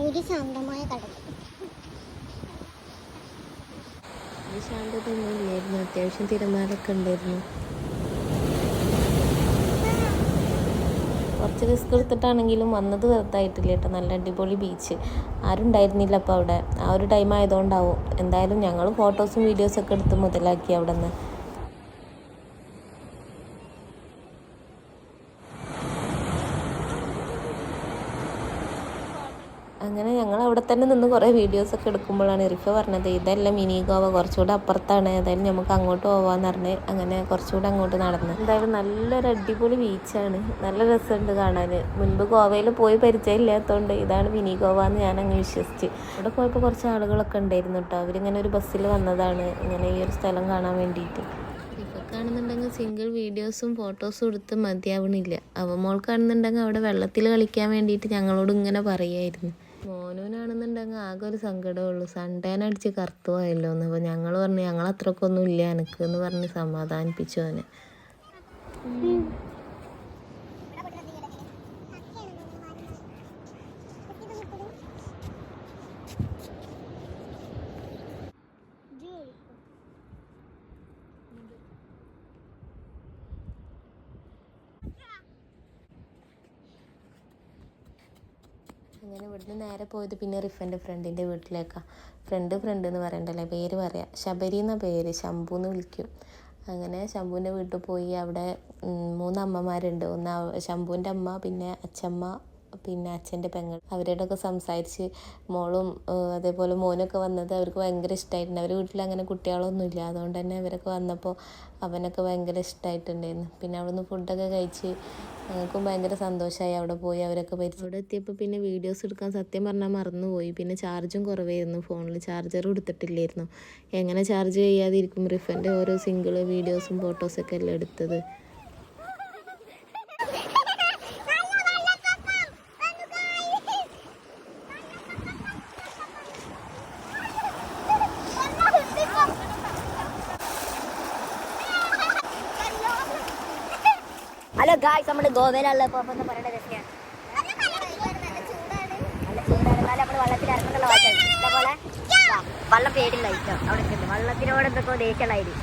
ഒരു ശാന്തമായ കടൽ. ഈ ശാന്തതൊന്നും ഇല്ലായിരുന്നു, അത്യാവശ്യം തിരമാലൊക്കെ ഉണ്ടായിരുന്നു. കുറച്ച് റിസ്ക് എടുത്തിട്ടാണെങ്കിലും വന്നത് വെറുതായിട്ടില്ല കേട്ടോ. നല്ല അടിപൊളി ബീച്ച്. ആരും ഉണ്ടായിരുന്നില്ല അപ്പോൾ അവിടെ. ആ ഒരു ടൈം ആയതുകൊണ്ടാവും. എന്തായാലും ഞങ്ങൾ ഫോട്ടോസും വീഡിയോസൊക്കെ എടുത്ത് മുതലാക്കി അവിടെ നിന്ന്. അങ്ങനെ ഞങ്ങൾ അവിടെ തന്നെ നിന്ന് കുറേ വീഡിയോസൊക്കെ എടുക്കുമ്പോഴാണ് റിഫ പറഞ്ഞത് ഇതെല്ലാം മിനി ഗോവ, കുറച്ചുകൂടെ അപ്പുറത്താണ്, ഏതായാലും നമുക്ക് അങ്ങോട്ട് പോകാമെന്ന് പറഞ്ഞ് അങ്ങനെ കുറച്ചുകൂടെ അങ്ങോട്ട് നടന്നു. എന്തായാലും നല്ലൊരു അടിപൊളി ബീച്ചാണ്, നല്ല രസമുണ്ട് കാണാൻ. മുൻപ് ഗോവയിൽ പോയി പരിചയമില്ലാത്തതുകൊണ്ട് ഇതാണ് മിനി ഗോവ എന്ന് ഞാനങ്ങ് വിശ്വസിച്ച്. അവിടെ പോയപ്പോൾ കുറച്ച് ആളുകളൊക്കെ ഉണ്ടായിരുന്നു കേട്ടോ. അവരിങ്ങനെ ഒരു ബസ്സിൽ വന്നതാണ് ഇങ്ങനെ ഈ ഒരു സ്ഥലം കാണാൻ വേണ്ടിയിട്ട്. കാണുന്നുണ്ടെങ്കിൽ സിംഗിൾ വീഡിയോസും ഫോട്ടോസും എടുത്ത് മതിയാവണില്ല. മോൾ കാണുന്നുണ്ടെങ്കിൽ അവിടെ വെള്ളത്തിൽ കളിക്കാൻ വേണ്ടിയിട്ട് ഞങ്ങളോട് ഇങ്ങനെ പറയായിരുന്നു. മോനൂനാണെന്നുണ്ടെങ്കിൽ ആകെ ഒരു സങ്കടമുള്ളൂ, സൺഡേനടിച്ച് കറുത്തു പോയല്ലോ എന്ന്. അപ്പോൾ ഞങ്ങൾ പറഞ്ഞു ഞങ്ങളത്രക്കൊന്നും ഇല്ല എനിക്ക് എന്ന് പറഞ്ഞ് സമാധാനിപ്പിച്ചു അവനെ. അങ്ങനെ ഇവിടുന്ന് നേരെ പോയത് പിന്നെ റിഫൻ്റെ ഫ്രണ്ടിൻ്റെ വീട്ടിലേക്കാണ്. ഫ്രണ്ട് എന്ന് പറയണ്ടല്ലേ, പേര് പറയാം, ശബരി എന്ന പേര്, ശംഭു എന്ന് വിളിക്കും. അങ്ങനെ ശംഭുവിൻ്റെ വീട്ടിൽ പോയി. അവിടെ 3 അമ്മമാരുണ്ട്. ഒന്ന് ശംഭുവിൻ്റെ അമ്മ, പിന്നെ അച്ഛമ്മ, പിന്നെ അച്ഛൻ്റെ പെങ്ങൾ. അവരോടൊക്കെ സംസാരിച്ച് മോളും അതേപോലെ മോനൊക്കെ വന്നത് അവർക്ക് ഭയങ്കര ഇഷ്ടമായിട്ടുണ്ട്. അവരുടെ വീട്ടിൽ അങ്ങനെ കുട്ടികളൊന്നുമില്ല, അതുകൊണ്ട് തന്നെ അവരൊക്കെ വന്നപ്പോൾ അവനൊക്കെ ഭയങ്കര ഇഷ്ടമായിട്ടുണ്ടായിരുന്നു. പിന്നെ അവിടെ നിന്ന് ഫുഡൊക്കെ കഴിച്ച് ഞങ്ങൾക്കും ഭയങ്കര സന്തോഷമായി അവിടെ പോയി അവരൊക്കെ പരിചയം. അവിടെ എത്തിയപ്പോൾ പിന്നെ വീഡിയോസ് എടുക്കാൻ സത്യം പറഞ്ഞാൽ മറന്നുപോയി. പിന്നെ ചാർജും കുറവായിരുന്നു, ഫോണിൽ ചാർജറും എടുത്തിട്ടില്ലായിരുന്നു. എങ്ങനെ ചാർജ് ചെയ്യാതിരിക്കും? റിഫൻ്റെ ഓരോ സിംഗിൾ വീഡിയോസും ഫോട്ടോസൊക്കെ അല്ലേ എടുത്തത്. ഹലോ ഗായ്സ്, നമ്മുടെ ഗോവയിലുള്ള പോപ്പെന്ന് പറയുന്ന രസമാണ്. നല്ല ചൂടാണ്, എന്നാലും നമ്മൾ വെള്ളത്തിൽ ഇറങ്ങുന്നുള്ള വാച്ചാണ്. ഇതേപോലെ വെള്ളം പേടില്ല. അവിടെ വള്ളത്തിനോട് എന്തൊക്കെ ദേഷ്യമുള്ളായിരുന്നു.